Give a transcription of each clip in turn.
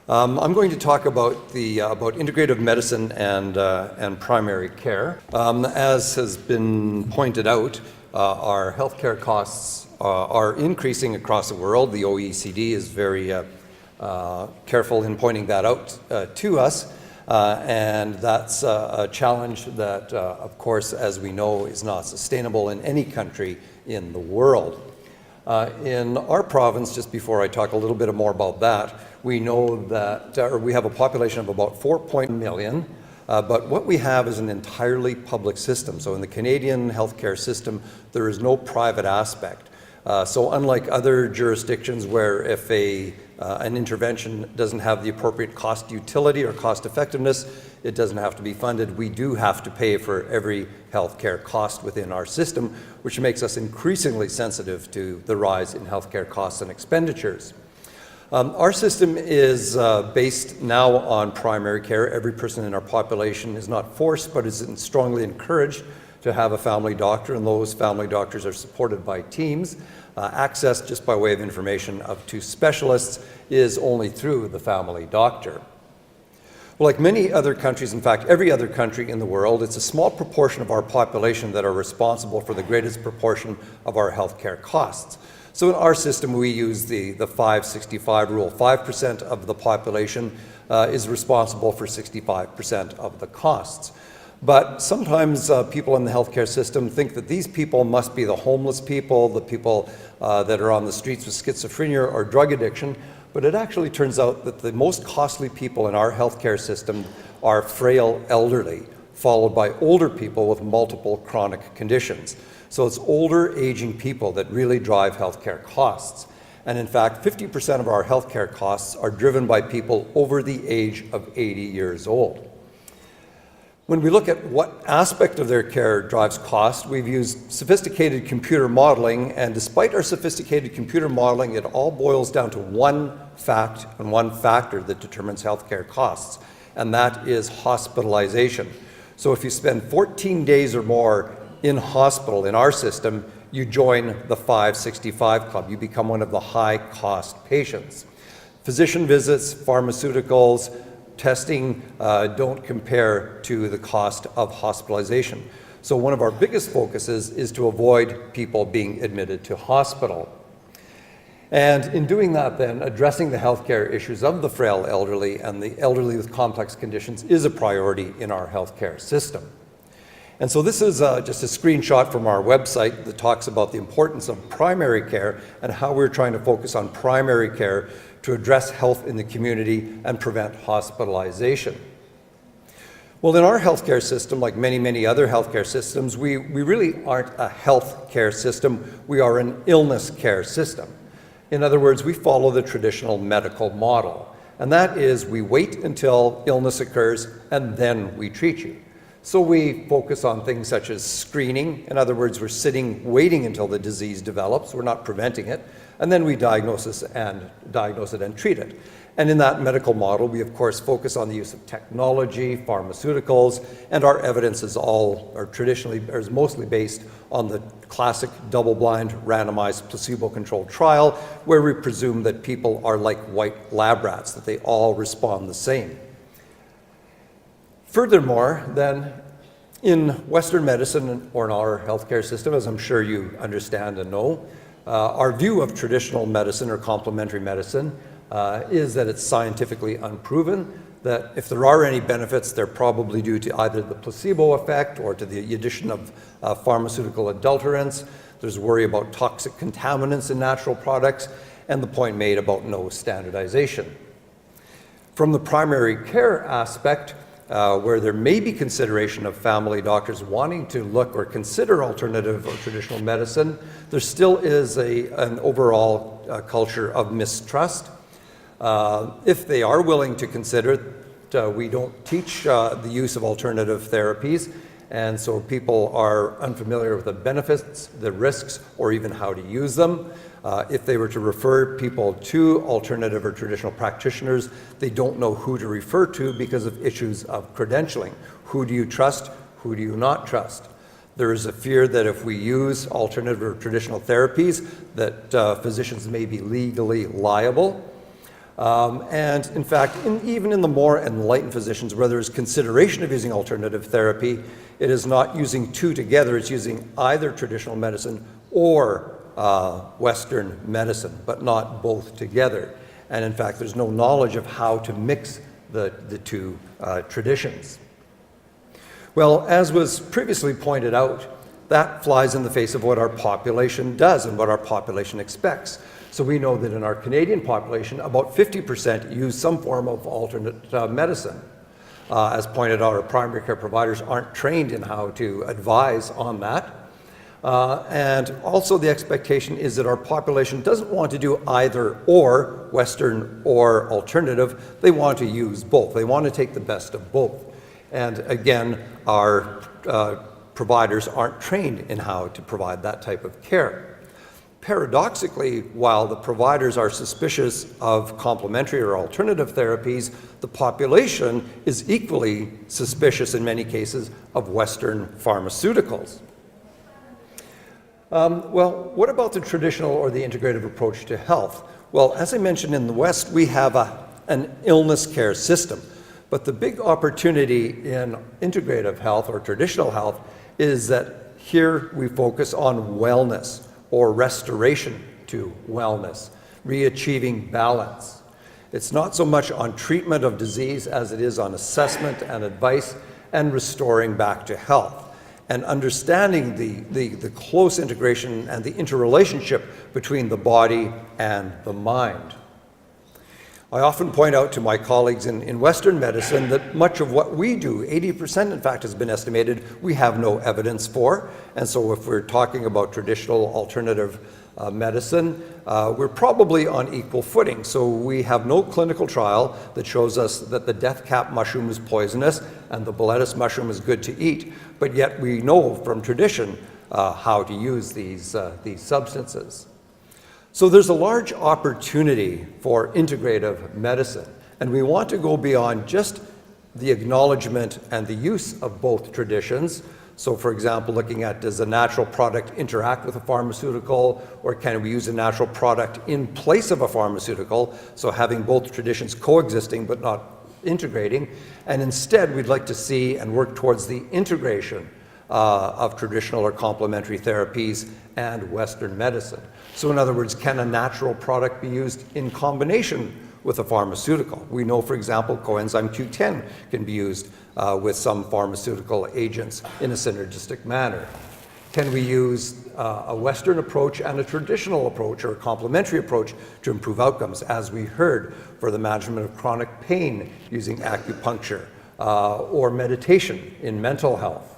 I'm going to talk about about integrative medicine and primary care. As has been pointed out, our healthcare costs are increasing across the world. The OECD is very careful in pointing that out to us, and that's a challenge that, of course, as we know, is not sustainable in any country in the world. In our province, just before I talk a little bit more about that, we know that we have a population of about 4 million, but what we have is an entirely public system. So in the Canadian healthcare system, there is no private aspect. So unlike other jurisdictions where if an intervention doesn't have the appropriate cost utility or cost effectiveness, it doesn't have to be funded, we do have to pay for every healthcare cost within our system, which makes us increasingly sensitive to the rise in healthcare costs and expenditures. Our system is based now on primary care. Every person in our population is not forced, but is strongly encouraged to have a family doctor, and those family doctors are supported by teams. Access, just by way of information, to specialists is only through the family doctor. Well, like many other countries, in fact, every other country in the world, it's a small proportion of our population that are responsible for the greatest proportion of our healthcare costs. So in our system, we use the 5-65 rule. 5% of the population is responsible for 65% of the costs. But sometimes people in the healthcare system think that these people must be the homeless people, the people that are on the streets with schizophrenia or drug addiction. But it actually turns out that the most costly people in our healthcare system are frail elderly, followed by older people with multiple chronic conditions. So it's older, aging people that really drive healthcare costs. And in fact, 50% of our healthcare costs are driven by people over the age of 80 years old. When we look at what aspect of their care drives cost, we've used sophisticated computer modeling, and despite our sophisticated computer modeling, it all boils down to one fact and one factor that determines healthcare costs, and that is hospitalization. So if you spend 14 days or more in hospital in our system, you join the 565 club. You become one of the high-cost patients. Physician visits, pharmaceuticals, testing don't compare to the cost of hospitalization. So one of our biggest focuses is to avoid people being admitted to hospital. And in doing that then, addressing the healthcare issues of the frail elderly and the elderly with complex conditions is a priority in our healthcare system. And so this is just a screenshot from our website that talks about the importance of primary care and how we're trying to focus on primary care to address health in the community and prevent hospitalization. Well, in our healthcare system, like many, many other healthcare systems, we really aren't a health care system, we are an illness care system. In other words, we follow the traditional medical model, and that is we wait until illness occurs and then we treat you. So we focus on things such as screening. In other words, we're waiting until the disease develops, we're not preventing it, and then we diagnose it and treat it. And in that medical model, we of course focus on the use of technology, pharmaceuticals, and our evidence is mostly based on the classic double-blind, randomized, placebo-controlled trial, where we presume that people are like white lab rats, that they all respond the same. Furthermore, then, in Western medicine or in our healthcare system, as I'm sure you understand and know, our view of traditional medicine or complementary medicine is that it's scientifically unproven, that if there are any benefits, they're probably due to either the placebo effect or to the addition of pharmaceutical adulterants. There's worry about toxic contaminants in natural products, and the point made about no standardization. From the primary care aspect, where there may be consideration of family doctors wanting to look or consider alternative or traditional medicine, there still is an overall culture of mistrust. If they are willing to consider, we don't teach the use of alternative therapies, and so people are unfamiliar with the benefits, the risks, or even how to use them. If they were to refer people to alternative or traditional practitioners, they don't know who to refer to because of issues of credentialing. Who do you trust? Who do you not trust? There is a fear that if we use alternative or traditional therapies, that physicians may be legally liable. And in fact, even in the more enlightened physicians where there's consideration of using alternative therapy, it is not using two together, it's using either traditional medicine or Western medicine, but not both together. And in fact, there's no knowledge of how to mix the two traditions. Well, as was previously pointed out, that flies in the face of what our population does and what our population expects. So we know that in our Canadian population, about 50% use some form of alternate medicine. As pointed out, our primary care providers aren't trained in how to advise on that. And also the expectation is that our population doesn't want to do either or, Western or alternative. They want to use both. They want to take the best of both. And again, our providers aren't trained in how to provide that type of care. Paradoxically, while the providers are suspicious of complementary or alternative therapies, the population is equally suspicious in many cases of Western pharmaceuticals. Well, what about the traditional or the integrative approach to health? Well, as I mentioned, in the West, we have an illness care system. But the big opportunity in integrative health or traditional health is that here we focus on wellness or restoration to wellness, re-achieving balance. It's not so much on treatment of disease as it is on assessment and advice and restoring back to health, and understanding the close integration and the interrelationship between the body and the mind. I often point out to my colleagues in Western medicine that much of what we do, 80% in fact has been estimated, we have no evidence for. And so if we're talking about traditional alternative medicine, we're probably on equal footing. So we have no clinical trial that shows us that the death cap mushroom is poisonous and the boletus mushroom is good to eat, but yet we know from tradition how to use these substances. So there's a large opportunity for integrative medicine, and we want to go beyond just the acknowledgement and the use of both traditions. So for example, looking at, does a natural product interact with a pharmaceutical, or can we use a natural product in place of a pharmaceutical? So having both traditions coexisting but not integrating. And instead, we'd like to see and work towards the integration of traditional or complementary therapies and Western medicine. So in other words, can a natural product be used in combination with a pharmaceutical? We know, for example, coenzyme Q10 can be used with some pharmaceutical agents in a synergistic manner. Can we use a Western approach and a traditional approach or a complementary approach to improve outcomes, as we heard, for the management of chronic pain using acupuncture or meditation in mental health?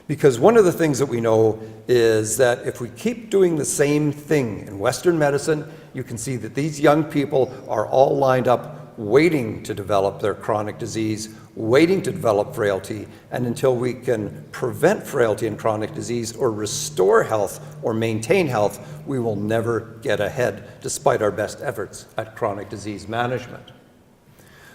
Because one of the things that we know is that if we keep doing the same thing in Western medicine, you can see that these young people are all lined up waiting to develop their chronic disease, waiting to develop frailty, and until we can prevent frailty and chronic disease or restore health or maintain health, we will never get ahead despite our best efforts at chronic disease management.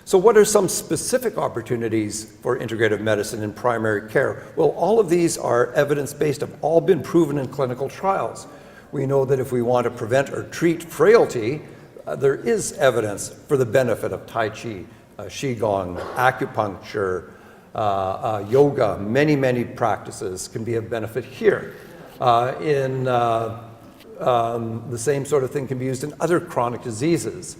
So what are some specific opportunities for integrative medicine in primary care? Well, all of these are evidence-based, have all been proven in clinical trials. We know that if we want to prevent or treat frailty, there is evidence for the benefit of Tai Chi, Qigong, acupuncture, yoga, many practices can be of benefit here. The same sort of thing can be used in other chronic diseases.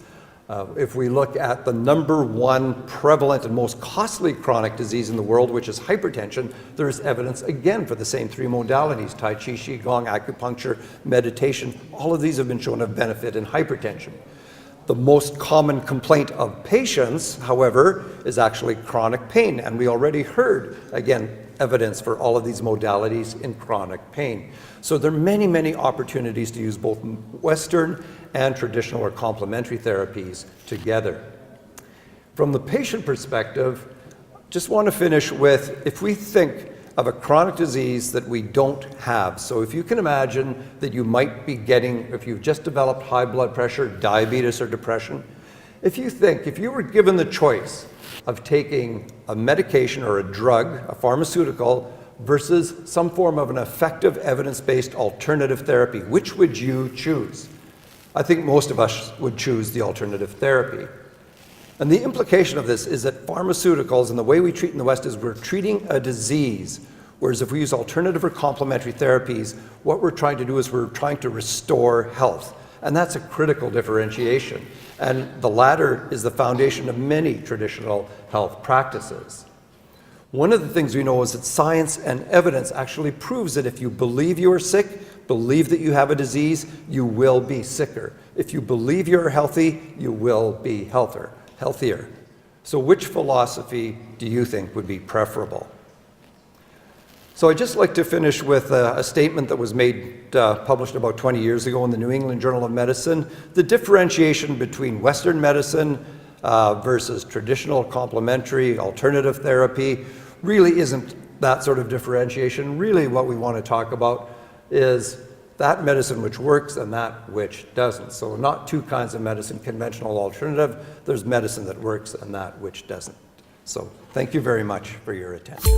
If we look at the #1 prevalent and most costly chronic disease in the world, which is hypertension, there is evidence again for the same three modalities: Tai Chi, Qigong, acupuncture, meditation. All of these have been shown to benefit in hypertension. The most common complaint of patients, however, is actually chronic pain, and we already heard, again, evidence for all of these modalities in chronic pain. So there are many opportunities to use both Western and traditional or complementary therapies together. From the patient perspective, just want to finish with, if we think of a chronic disease that we don't have, so if you can imagine that you might be getting, if you've just developed high blood pressure, diabetes, or depression, if you were given the choice of taking a medication or a drug, a pharmaceutical, versus some form of an effective evidence-based alternative therapy, which would you choose? I think most of us would choose the alternative therapy. And the implication of this is that pharmaceuticals and the way we treat in the West is we're treating a disease, whereas if we use alternative or complementary therapies, what we're trying to do is we're trying to restore health. And that's a critical differentiation. And the latter is the foundation of many traditional health practices. One of the things we know is that science and evidence actually proves that if you believe you are sick, believe that you have a disease, you will be sicker. If you believe you're healthy, you will be healthier. So which philosophy do you think would be preferable? So I'd just like to finish with a statement that was published about 20 years ago in the New England Journal of Medicine. The differentiation between Western medicine versus traditional complementary alternative therapy really isn't that sort of differentiation. Really what we want to talk about is that medicine which works and that which doesn't. So not two kinds of medicine, conventional, alternative. There's medicine that works and that which doesn't. So thank you very much for your attention.